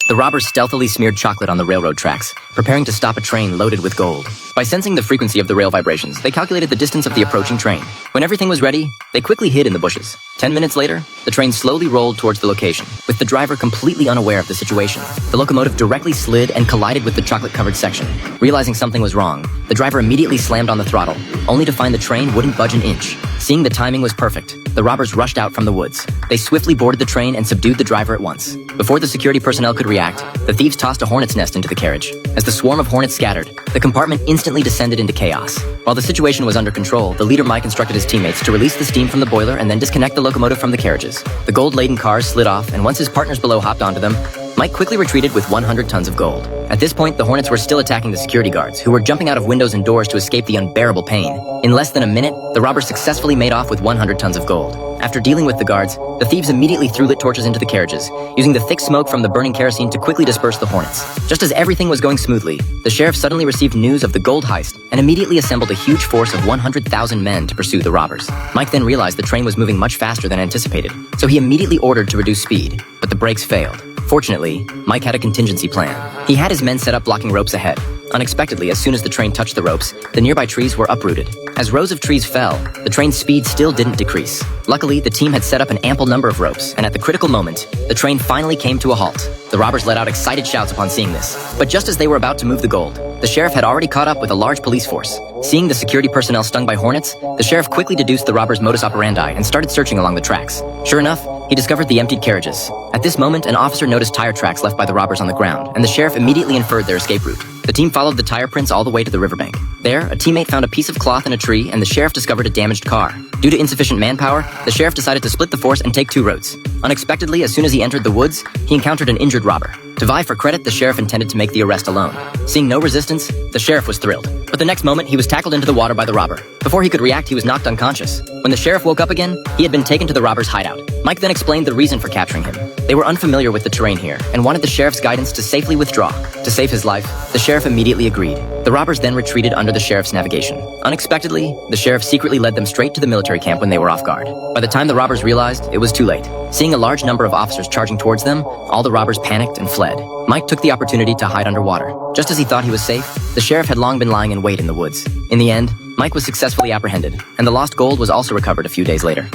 The robbers stealthily smeared chocolate on the railroad tracks, preparing to stop a train loaded with gold. By sensing the frequency of the rail vibrations, they calculated the distance of the approaching train. When everything was ready, they quickly hid in the bushes. 10 minutes later, the train slowly rolled towards the location, with the driver completely unaware of the situation. The locomotive directly slid and collided with the chocolate-covered section. Realizing something was wrong, the driver immediately slammed on the throttle, only to find the train wouldn't budge an inch. Seeing the timing was perfect, the robbers rushed out from the woods. They swiftly boarded the train and subdued the driver at once. Before the security personnel could react, the thieves tossed a hornet's nest into the carriage. As the swarm of hornets scattered, the compartment instantly descended into chaos. While the situation was under control, the leader Mike instructed his teammates to release the steam from the boiler and then disconnect the locomotive from the carriages. The gold-laden cars slid off, and once his partners below hopped onto them, Mike quickly retreated with 100 tons of gold. At this point, the hornets were still attacking the security guards, who were jumping out of windows and doors to escape the unbearable pain. In less than a minute, the robbers successfully made off with 100 tons of gold. After dealing with the guards, the thieves immediately threw lit torches into the carriages, using the thick smoke from the burning kerosene to quickly disperse the hornets. Just as everything was going smoothly, the sheriff suddenly received news of the gold heist and immediately assembled a huge force of 100,000 men to pursue the robbers. Mike then realized the train was moving much faster than anticipated, so he immediately ordered to reduce speed, but the brakes failed. Fortunately, Mike had a contingency plan. He had his men set up blocking ropes ahead. Unexpectedly, as soon as the train touched the ropes, the nearby trees were uprooted. As rows of trees fell, the train's speed still didn't decrease. Luckily, the team had set up an ample number of ropes, and at the critical moment, the train finally came to a halt. The robbers let out excited shouts upon seeing this. But just as they were about to move the gold, the sheriff had already caught up with a large police force. Seeing the security personnel stung by hornets, the sheriff quickly deduced the robbers' modus operandi and started searching along the tracks. Sure enough, he discovered the emptied carriages. At this moment, an officer noticed tire tracks left by the robbers on the ground, and the sheriff immediately inferred their escape route. The team followed the tire prints all the way to the riverbank. There, a teammate found a piece of cloth in a tree, and the sheriff discovered a damaged car. Due to insufficient manpower, the sheriff decided to split the force and take two routes. Unexpectedly, as soon as he entered the woods, he encountered an injured robber. To vie for credit, the sheriff intended to make the arrest alone. Seeing no resistance, the sheriff was thrilled. But the next moment, he was tackled into the water by the robber. Before he could react, he was knocked unconscious. When the sheriff woke up again, he had been taken to the robber's hideout. Mike then explained the reason for capturing him. They were unfamiliar with the terrain here and wanted the sheriff's guidance to safely withdraw. To save his life, the sheriff immediately agreed. The robbers then retreated under the sheriff's navigation. Unexpectedly, the sheriff secretly led them straight to the military camp when they were off guard. By the time the robbers realized, it was too late. Seeing a large number of officers charging towards them, all the robbers panicked and fled. Mike took the opportunity to hide underwater. Just as he thought he was safe, the sheriff had long been lying in wait in the woods. In the end, Mike was successfully apprehended, and the lost gold was also recovered a few days later.